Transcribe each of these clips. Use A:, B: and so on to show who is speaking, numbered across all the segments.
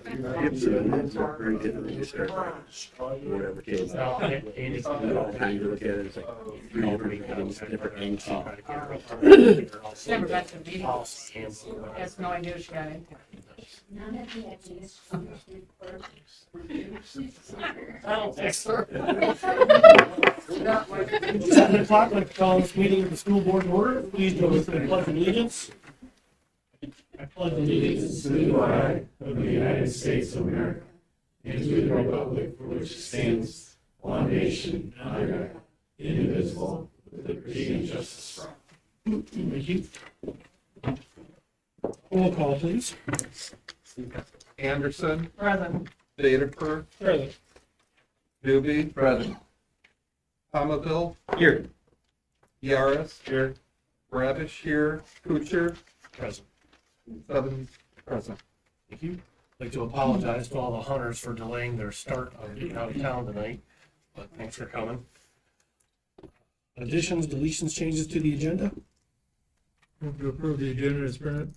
A: Very different to start whatever kids. All kinds of look at it, it's like three different things, different angles.
B: Never got to meet her. Has no idea what she got into. I don't think so.
C: 7 o'clock, I'd like to call this meeting of the school board to order. Please join us in the pledge of allegiance. I pledge allegiance
D: To the flag of the United States of America and to the republic for which it stands, one nation, under God, indivisible, with liberty and justice for all.
C: Thank you. Roll call, please.
E: Anderson,
B: Present.
E: Vederper,
C: Present.
E: Doobie, present. Palmaville,
A: Here.
E: Yaris, here. Rabish here, Kuchar,
C: Present.
E: 7 present.
C: Thank you. I'd like to apologize to all the hunters for delaying their start of getting out of town tonight, but thanks for coming. Additions, deletions, changes to the agenda?
D: Move to approve the agenda as printed.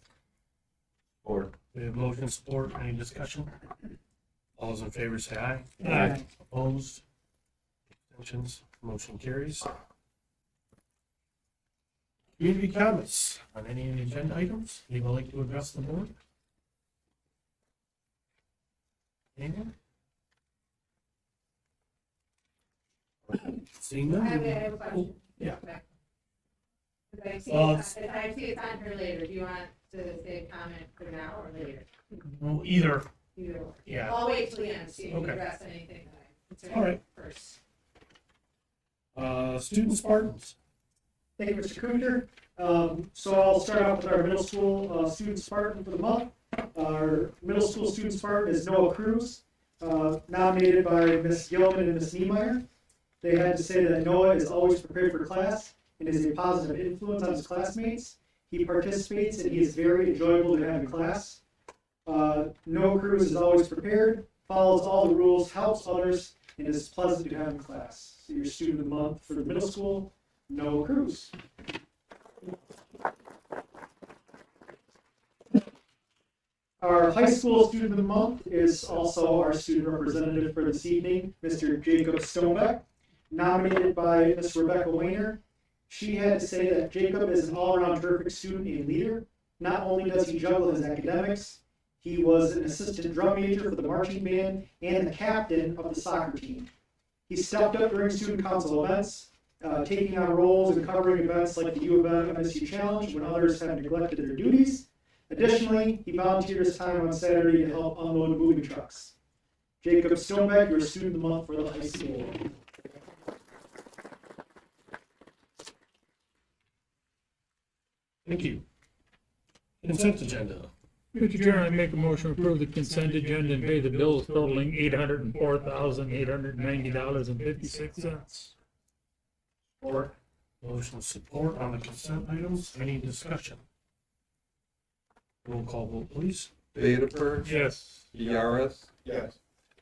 A: Or.
C: We have motion support. Any discussion? All those in favor say aye.
D: Aye.
C: Opposed? Abstentions? Motion carries. Community comments on any of the agenda items? Anyone like to address the board? Anyone? Seeing
F: I
C: none?
F: have a question.
C: Yeah.
F: I see
C: Well,
F: it's on for later. Do you want to say comment for now or later?
C: Well, either,
F: Either or.
C: yeah.
F: I'll wait till the end, see if you
C: Okay.
F: address anything that I'm concerned
C: All right.
F: first.
C: Student Spartans.
G: Thank you, Mr. Kuchar. So I'll start off with our middle school student Spartan for the month. Our middle school student Spartan is Noah Cruz, nominated by Ms. Gilman and Ms. Niemeyer. They had to say that Noah is always prepared for class and is a positive influence on his classmates. He participates and he is very enjoyable to have in class. Noah Cruz is always prepared, follows all the rules, helps others, and is pleasant to have in class. So your student of the month for the middle school, Noah Cruz. Our high school student of the month is also our student representative for this evening, Mr. Jacob Stonebeck, nominated by Ms. Rebecca Weiner. She had to say that Jacob is an all-around terrific student and leader. Not only does he juggle his academics, he was an assistant drum major for the marching band and the captain of the soccer team. He stepped up during student council events, taking on roles and covering events like the U of M MSU Challenge when others have neglected their duties. Additionally, he volunteered his time on Saturday to help unload moving trucks. Jacob Stonebeck, your student of the month for the high school.
C: Thank you. Consent agenda.
D: Mr. Chairman, I make a motion to approve the consent agenda and pay the bills totaling $804,890.56.
C: Support. Motion support on the consent items. Any discussion? Roll call vote, please.
E: Vederper,
D: Yes.
E: Yaris,
A: Yes.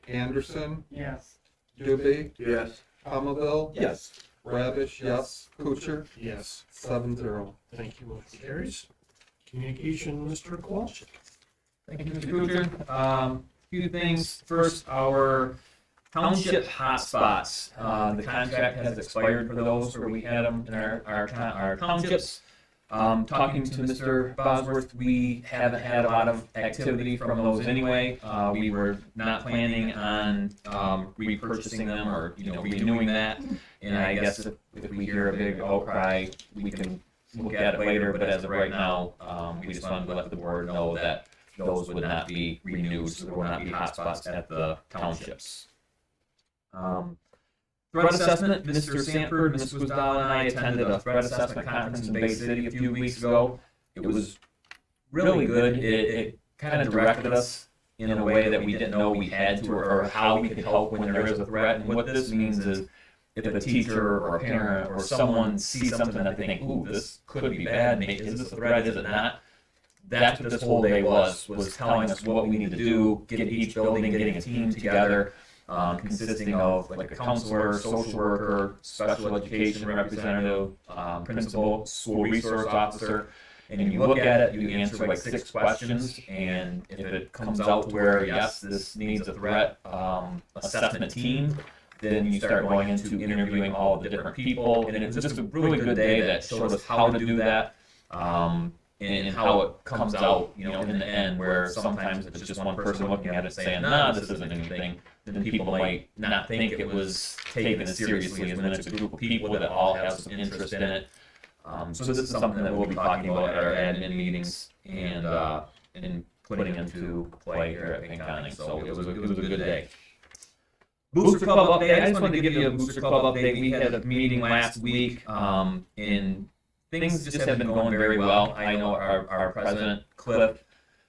E: Anderson,
B: Yes.
E: Doobie,
A: Yes.
E: Palmaville,
A: Yes.
E: Rabish, yes, Kuchar,
C: Yes.
E: 7-0.
C: Thank you. Motion carries. Communication, Mr. Kowalczyk.
H: Thank you, Mr. Kuchar. Few things. First, our township hotspots. The contract has expired for those, where we had them in our townships. Talking to Mr. Bosworth, we haven't had a lot of activity from those anyway. We were not planning on repurchasing them or renewing that. And I guess if we hear a big outcry, we can look at it later. But as of right now, we just wanted to let the board know that those would not be renewed, so there will not be hotspots at the townships. Threat assessment, Mr. Sanford, Ms. Wisdal, and I attended a threat assessment conference in Bay City a few weeks ago. It was really good. It kind of directed us in a way that we didn't know we had to, or how we could help when there is a threat. And what this means is, if a teacher or a parent or someone sees something that they think, ooh, this could be bad, is this a threat, is it not? That's what this whole day was telling us what we need to do, get each building, getting a team together, consisting of like a counselor, social worker, special education representative, principal, school resource officer, and you look at it, you answer like 6 questions, and if it comes out to where, yes, this needs a threat assessment team, then you start going into interviewing all the different people, and it was just a really good day that showed us how to do that, and how it comes out, you know, in the end, where sometimes if it's just one person looking at it saying, nah, this isn't anything, then people might not think it was taken as seriously as when it's a group of people that all have some interest in it. So this is something that we'll be talking about at our admin meetings and putting into play here at Pinconning. So it was a good day. Booster Club update. I just wanted to give you a Booster Club update. We had a meeting last week, and things just have been going very well. I know our president, Cliff,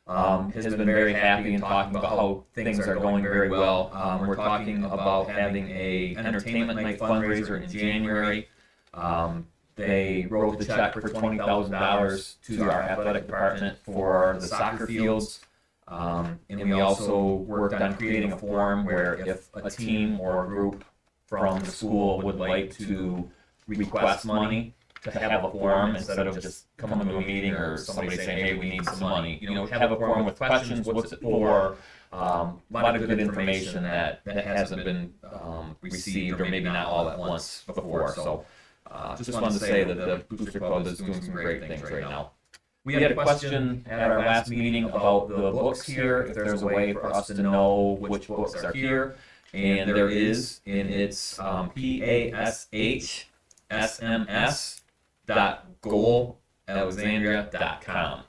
H: has been very happy and talking about how things are going very well. We're talking about having a entertainment night fundraiser in January. They wrote the check for $20,000 to our athletic department for the soccer fields. And we also worked on creating a form where if a team or a group from the school would like to request money, to have a form instead of just coming to a meeting or somebody saying, hey, we need some money. You know, have a form with questions, what's it for, a lot of good information that hasn't been received, or maybe not all at once before. So just wanted to say that the Booster Club is doing some great things right now. We had a question at our last meeting about the books here, if there's a way for us to know which books are here. And there is, and it's PASHMS.goalalexandria.com.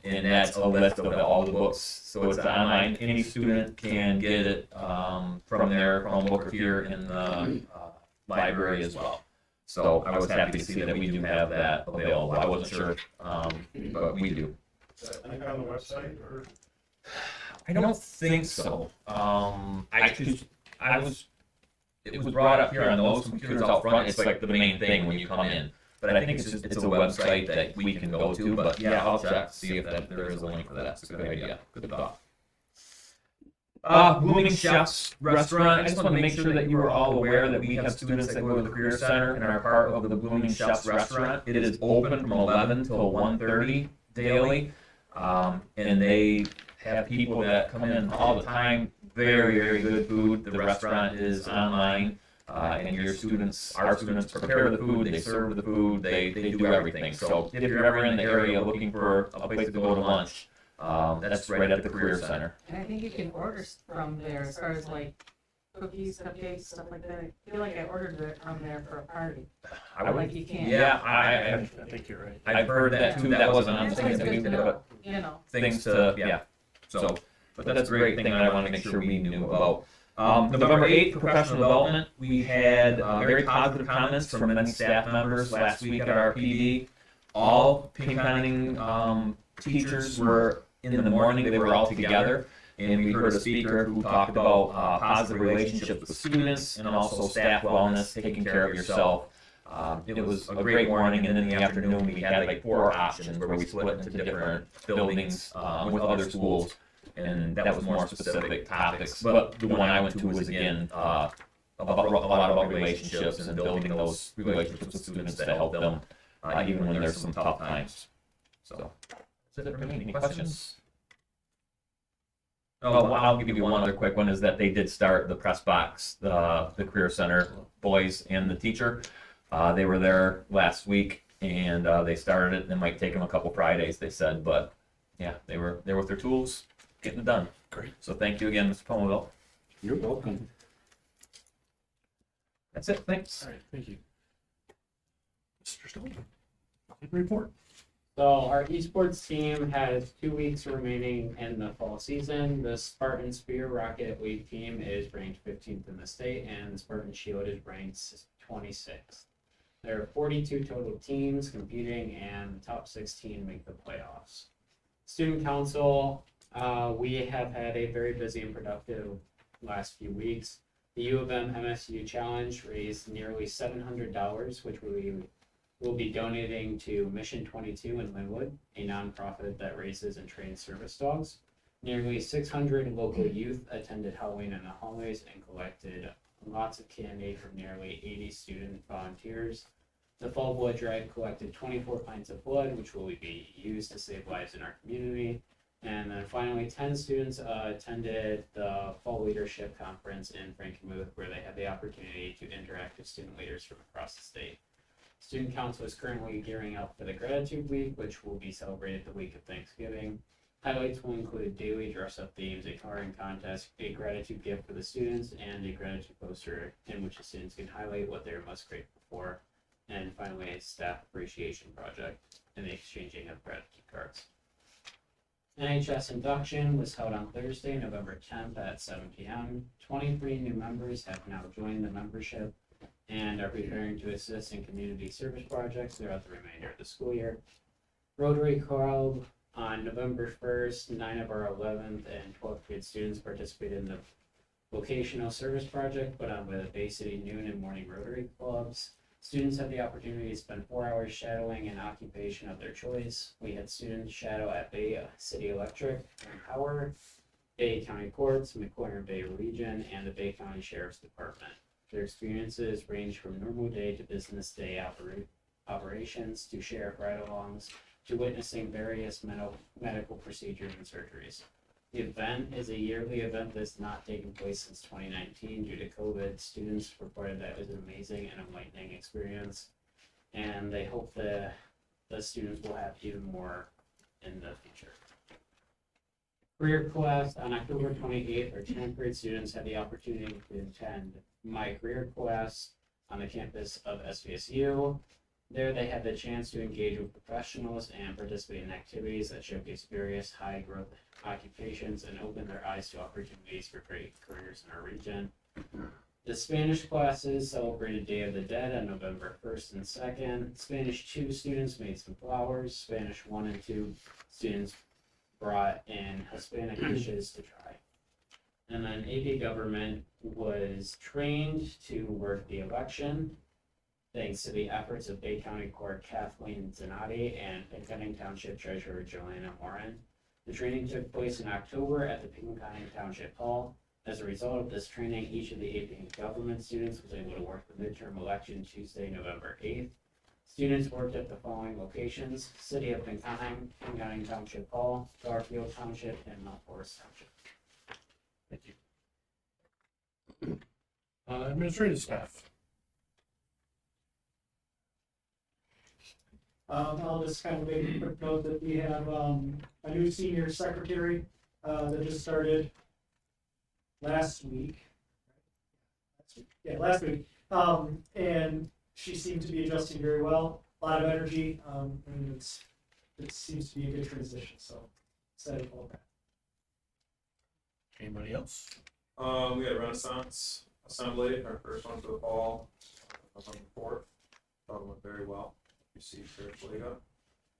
H: And that's a list of all the books. So it's online. Any student can get it from their Chromebook or here in the library as well. So I was happy to see that we do have that available. I wasn't sure, but we do.
C: Is that link on the website or?
H: I don't think so. It was brought up here on those computers out front. It's like the main thing when you come in. But I think it's a website that we can go to. But yeah, I'll check, see if there is a link for that. It's a good idea. Good thought. Blooming Chefs Restaurant. I just want to make sure that you are all aware that we have students that go to the Career Center and are part of the Blooming Chefs Restaurant. It is open from 11 till 1:30 daily, and they have people that come in all the time. Very, very good food. The restaurant is online, and our students prepare the food, they serve the food, they do everything. So if you're ever in the area looking for a place to go to lunch, that's right at the Career Center.
B: And I think you can order from there as far as like cookies, cupcakes, stuff like that. I feel like I ordered it from there for a party. Like you can.
H: Yeah,
C: I think you're right.
H: I've heard that too. That wasn't on the thing that we did, but
B: You know.
H: things to, yeah. So, but that's a great thing that I want to make sure we knew about. November 8th, professional development. We had very positive comments from many staff members last week at our PD. All Pinconning teachers were in the morning. They were all together, and we heard a speaker who talked about positive relationships with students and also staff wellness, taking care of yourself. It was a great morning, and in the afternoon we had like 4 options where we split into different buildings with other schools, and that was more specific topics. But the one I went to was again a lot about relationships and building those relationships with students that help them even when there's some tough times. So that's it for me. Any questions? Oh, well, I'll give you one other quick one, is that they did start the press box, the Career Center boys and the teacher. They were there last week, and they started it. It might take them a couple Fridays, they said, but yeah, they were there with their tools, getting it done.
C: Great.
H: So thank you again, Mr. Pomoville.
A: You're welcome.
H: That's it, thanks.
C: All right, thank you. Mr. Stone, nothing to report.
I: So our esports team has 2 weeks remaining in the fall season. The Spartan Spear Rocket Wave team is ranked 15th in the state, and the Spartan Shield is ranked 26th. There are 42 total teams competing, and the top 16 make the playoffs. Student Council, we have had a very busy and productive last few weeks. The U of M MSU Challenge raised nearly $700, which we will be donating to Mission 22 in Linwood, a nonprofit that raises and trains service dogs. Nearly 600 local youth attended Halloween in the hallways and collected lots of candy from nearly 80 student volunteers. The fall blood drive collected 24 pints of blood, which will be used to save lives in our community. And then finally, 10 students attended the Fall Leadership Conference in Frankenmuth, where they had the opportunity to interact with student leaders from across the state. Student Council is currently gearing up for the Gratitude Week, which will be celebrated the week of Thanksgiving. Highlights will include daily dress-up themes, a coloring contest, a gratitude gift for the students, and a gratitude poster in which the students can highlight what they're most grateful for. And finally, a staff appreciation project and the exchanging of gratitude cards. NHS induction was held on Thursday, November 10th at 7 p.m. 23 new members have now joined the membership and are preparing to assist in community service projects throughout the remainder of the school year. Rotary Club on November 1st, 9 of our 11th and 12th grade students participated in the vocational service project put on by the Bay City Noon and Morning Rotary Clubs. Students had the opportunity to spend 4 hours shadowing an occupation of their choice. We had students shadow at Bay City Electric and Power, Bay County Courts, McLaren Bay Region, and the Bay County Sheriff's Department. Their experiences range from normal day to business day operations to sheriff ride-alongs to witnessing various medical procedures and surgeries. The event is a yearly event that's not taken place since 2019 due to COVID. Students reported that it was an amazing and enlightening experience, and they hope the students will have even more in the future. Career Quest on October 28th, our 10th grade students had the opportunity to attend My Career Quest on the campus of SVSU. There they had the chance to engage with professionals and participate in activities that showcase various high growth occupations and open their eyes to opportunities for great careers in our region. The Spanish classes celebrated Day of the Dead on November 1st and 2nd. Spanish 2 students made some flowers. Spanish 1 and 2 students brought in Hispanic dishes to try. And then AP Government was trained to work the election, thanks to the efforts of Bay County Clerk Kathleen Zanotti and Pinconning Township Treasurer Joanna Morin. The training took place in October at the Pinconning Township Hall. As a result of this training, each of the AP Government students was able to work the midterm election Tuesday, November 8th. Students worked at the following locations: City of Pinconning, Pinconning Township Hall, Garfield Township, and Mount Forest Township.
C: Thank you. Administrative staff.
G: I'll just kind of make a quick note that we have a new senior secretary that just started last week. Last week. And she seemed to be adjusting very well, a lot of energy, and it seems to be a good transition, so excited about that.
C: Anybody else?
D: We had Renaissance Assembly, our first one for the fall, November 4th. Thought it went very well. You see Church Liga.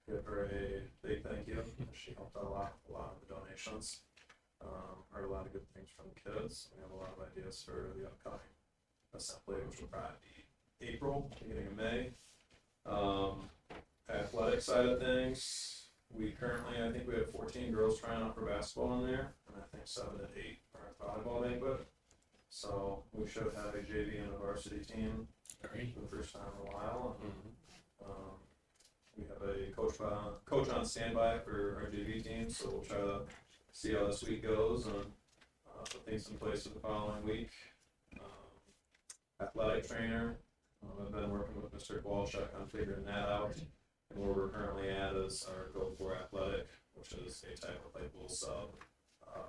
D: Give her a big thank you. She helped out a lot of the donations. Heard a lot of good things from the kids. We have a lot of ideas for the upcoming assembly, which will probably be April, beginning of May. Athletic side of things, I think we have 14 girls trying out for basketball in there, and I think 7 to 8 are at volleyball banquet. So we should have a JV and a varsity team for the first time in a while. We have a coach on standby for our JV team, so we'll try to see how this week goes and put things in place for the following week. Athletic trainer, I've been working with Mr. Walshak on figuring that out. And where we're currently at is our Go For Athletic, which is a type of like little sub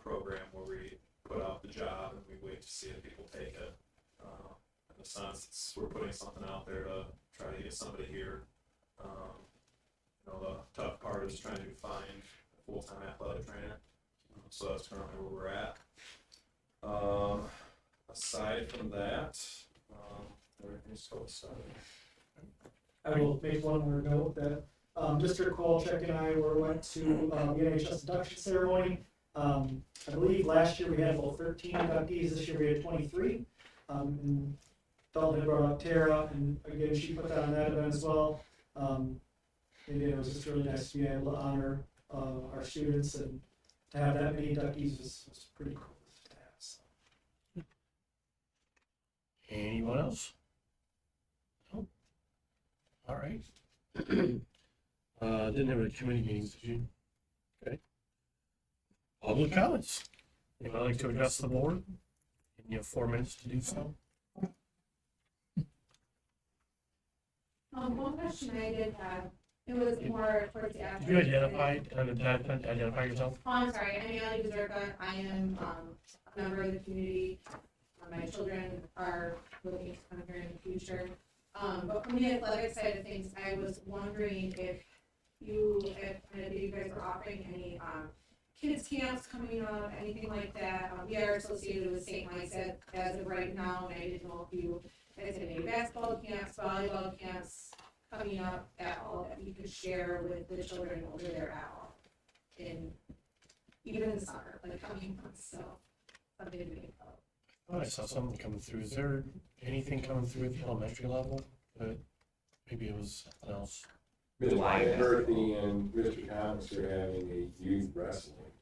D: program where we put out the job and we wait to see if people take it. In a sense, we're putting something out there to try to get somebody here. The tough part is trying to find a full-time athletic trainer. So that's currently where we're at. Aside from that, everything's still started.
G: I will make one more note that Mr. Kowalczyk and I went to the NHS induction ceremony. I believe last year we had about 13 inductees, this year we had 23. And Dalton had brought up Tara, and again, she put that on that event as well. And it was just really nice to be able to honor our students, and to have that many inductees was pretty cool to have. So.
C: Anyone else? No? All right. Didn't have any committee meetings, did you? Okay. Public comments. Anybody like to address the board? And you have 4 minutes to do so.
F: One question I did have, it was more towards the after.
C: Did you identify yourself?
F: Oh, I'm sorry, I'm Allie Bezerka, I am, a member of the community. My children are looking to come here in the future. But from the athletic side of things, I was wondering if you guys are offering any, kids camps coming up, anything like that. We are associated with St. Mike's as of right now, and I didn't know if you guys had any basketball camps, volleyball camps coming up at all that you could share with the children over there at all. Even in the summer, like coming months, so something to think about.
C: Oh, I saw something coming through. Is there anything coming through at the elementary level? But maybe it was something else.
J: Mr. Murphy and Mr. Thomas are having a youth wrestling.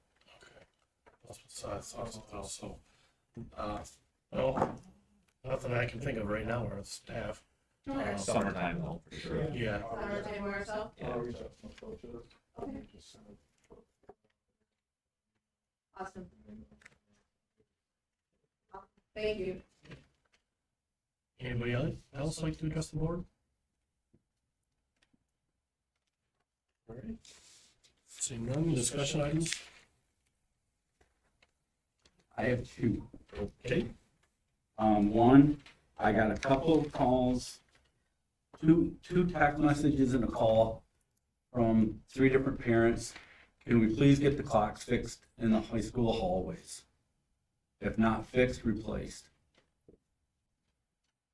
C: Okay. So I saw something else. So, well, nothing I can think of right now where it's staff.
H: Summertime though, for sure.
C: Yeah.
F: Summertime or so?
H: Yeah.
F: Okay, awesome. Thank you.
C: Anybody else like to address the board? All right. Seeing none, discussion items?
K: I have 2.
C: Okay.
K: One, I got a couple of calls, two text messages and a call from 3 different parents. Can we please get the clocks fixed in the high school hallways? If not fixed, replaced.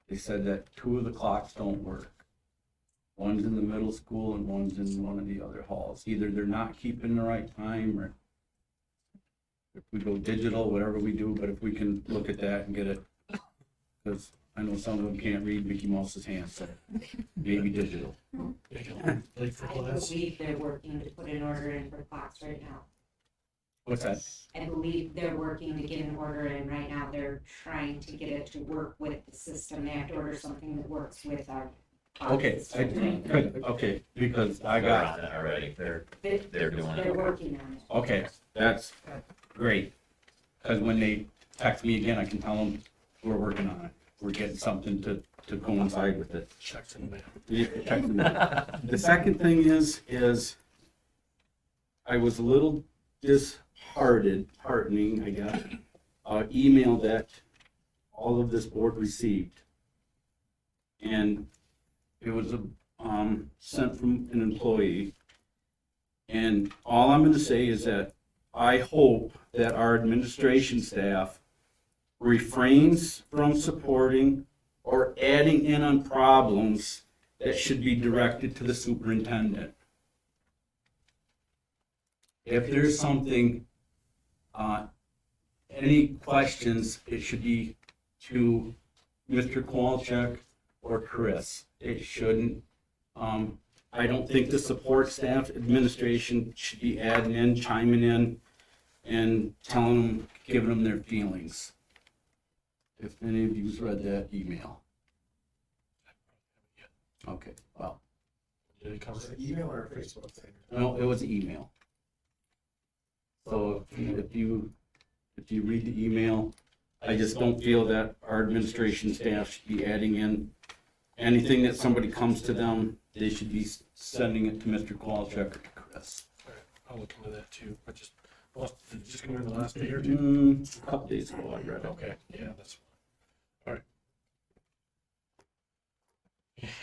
K: They said that 2 of the clocks don't work. One's in the middle school and one's in one of the other halls. Either they're not keeping the right time, or if we go digital, whatever we do, but if we can look at that and get it, because I know some of them can't read Mickey Mouse's hand, so maybe digital.
C: Late for
L: I
C: class?
L: believe they're working to put an order in for clocks right now.
K: What's that?
L: I believe they're working to get an order in right now. They're trying to get it to work with the system. They have to order something that works with our.
K: Okay, good, okay, because I
H: They're
K: got,
H: on it already. They're doing it.
L: They're working on it.
K: okay, that's great. Because when they text me again, I can tell them we're working on it. We're getting something to coincide with it.
C: Checks in the mail.
K: Yeah, text them. The second thing is I was a little disheartening, I guess, email that all of this board received. And it was sent from an employee. And all I'm going to say is that I hope that our administration staff refrains from supporting or adding in on problems that should be directed to the superintendent. If there's something, any questions, it should be to Mr. Kowalczyk or Chris. It shouldn't. I don't think the support staff administration should be adding in, chiming in, and telling them, giving them their feelings. If any of you's read that email. Okay, well.
C: Did it come?
J: Was it email or Facebook thing?
K: No, it was an email. So if you read the email, I just don't feel that our administration staff should be adding in anything that somebody comes to them. They should be sending it to Mr. Kowalczyk or to Chris.
C: All right, I'll look into that too. I just, well, did it just come in the last day or two?
K: A couple days ago, I read it.
C: Okay, yeah, that's fine. All right.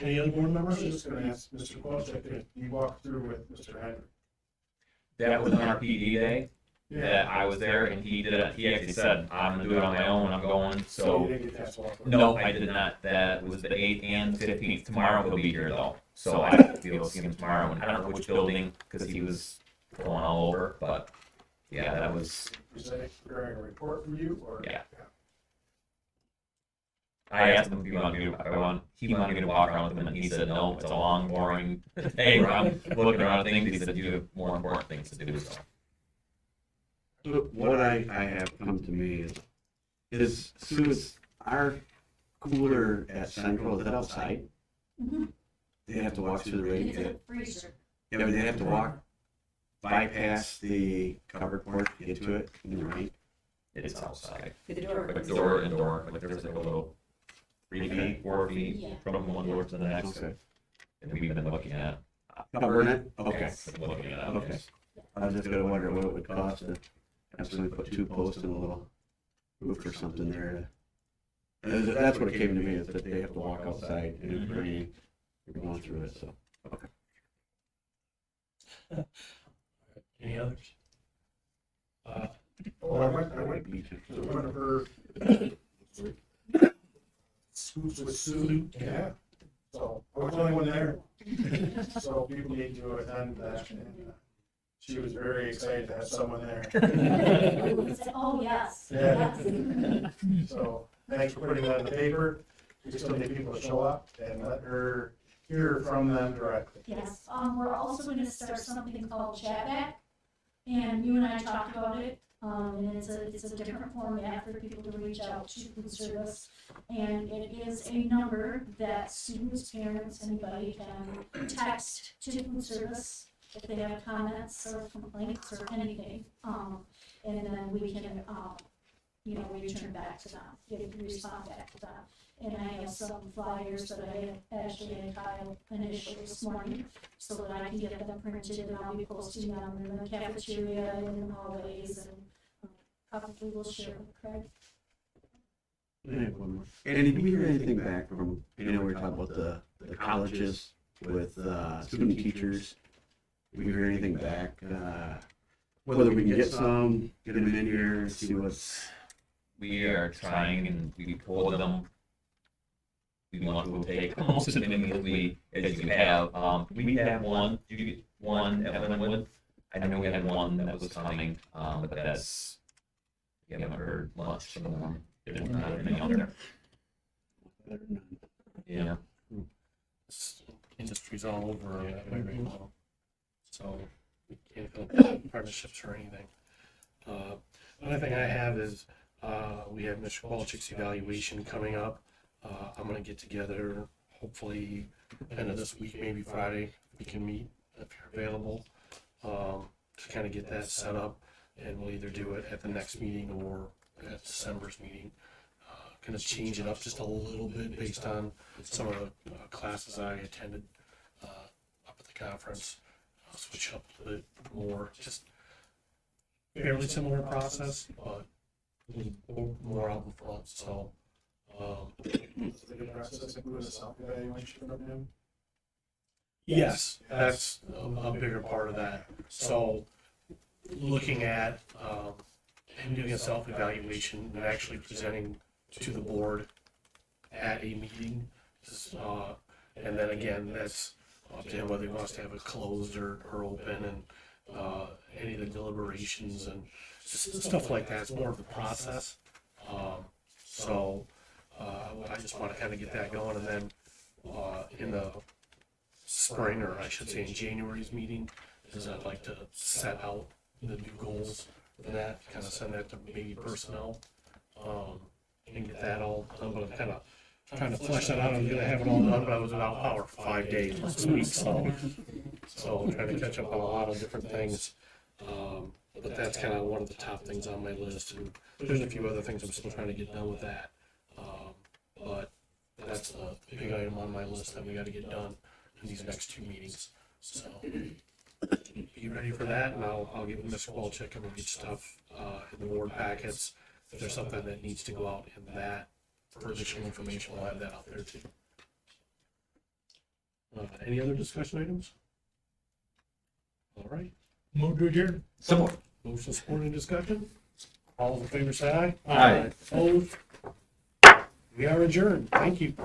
C: Any other board
J: I
C: members?
J: was just gonna ask Mr. Kowalczyk if you walked through with Mr. Henry.
H: That was on our PD day that I was there, and he did it. He actually said, "I'm gonna do it on my own. I'm going."
J: You
H: So
J: didn't get to walk with him?
H: no, I did not. That was the 8th and 15th. Tomorrow he'll be here though, so I will be able to see him tomorrow. And I don't know which building because he was going all over, but yeah, that was.
J: Preparing a report for you, or?
H: Yeah. I asked him if he wanted me to walk around with him, and he said, "No, it's a long, boring day where I'm looking around at things." He said, "You have more important things to do." So.
K: What I have come to me is Sue, is our cooler at Central, is it outside?
A: they have to walk through the rain.
L: It's a freezer.
A: Yeah, but they have to walk, bypass the covered porch to get to it in the rain.
H: It's outside.
L: The door.
H: Like door and door, like there's like a little 3 feet, 4 feet
L: Yeah.
H: from one door to the next.
A: Okay.
H: And we've been looking at.
A: Covering it? Okay.
H: Been looking at it.
A: Okay. I was just gonna wonder what it would cost to absolutely put 2 posts and a little roof or something there. That's what it came to me, is that they have to walk outside and it's raining. You're going through it, so. Okay.
C: Any others? Well, I went to one of her schools with Sue. Yeah. So I was the only one there. So people need to attend that. And, she was very excited to have someone there.
L: Oh, yes.
C: Yeah.
L: Yes.
C: So thanks for putting that in the paper. We still need people to show up and let her hear from them directly.
M: Yes, we're also gonna start something called Chat Back, and you and I talked about it. And it's a different format for people to reach out to food service. And it is a number that students, parents, anybody can text to food service if they have comments or complaints or anything. And then we can, return back to them, respond back to them. And I have some flyers that I actually had Kyle initially this morning, so that I can get them printed, and I'll be posting them in the cafeteria and in the hallways, and probably will share with Craig.
A: I have one more. Andy, did we hear anything back from, we were talking about the colleges with student teachers. Did we hear anything back? Whether we can get some, get them in here and see what's.
H: We are trying, and we told them we want to take almost as many as you can have. We have one, you get one at Linwood. I know we had one that was coming, but that's, we haven't heard much from them. There's not many out there. Yeah.
C: Industry's all over that way right now. So we can't build partnerships or anything. Another thing I have is we have Mr. Walchick's evaluation coming up. I'm gonna get together, hopefully end of this week, maybe Friday, we can meet if you're available, to kind of get that set up, and we'll either do it at the next meeting or at December's meeting. Gonna change it up just a little bit based on some of the classes I attended up at the conference. I'll switch up a bit more, just fairly similar process, but a little more out in front, so. The process include a self-evaluation from him? Yes, that's a bigger part of that. So looking at him doing a self-evaluation and actually presenting to the board at a meeting. And then again, that's up to him whether he wants to have it closed or open, and any of the deliberations and just stuff like that. It's more of the process. I just want to kind of get that going, and then in the spring, or I should say in January's meeting, is I'd like to set out the new goals for that, kind of send that to maybe personnel, and get that all done. But I'm kind of trying to flesh that out. I'm gonna have it all done, but I was without power for 5 days this week, so I'm trying to catch up on a lot of different things. But that's kind of one of the top things on my list, and there's a few other things I'm still trying to get done with that. But that's a big item on my list that we got to get done in these next 2 meetings. So be ready for that, and I'll give Mr. Walchick, and we'll get stuff in the board packets. If there's something that needs to go out in that for additional information, we'll have that out there too. Any other discussion items? All right. Move to adjourn.
H: Support.
C: Motion, support, and discussion. All in favor, say aye.
H: Aye.
C: Opposed? We are adjourned. Thank you.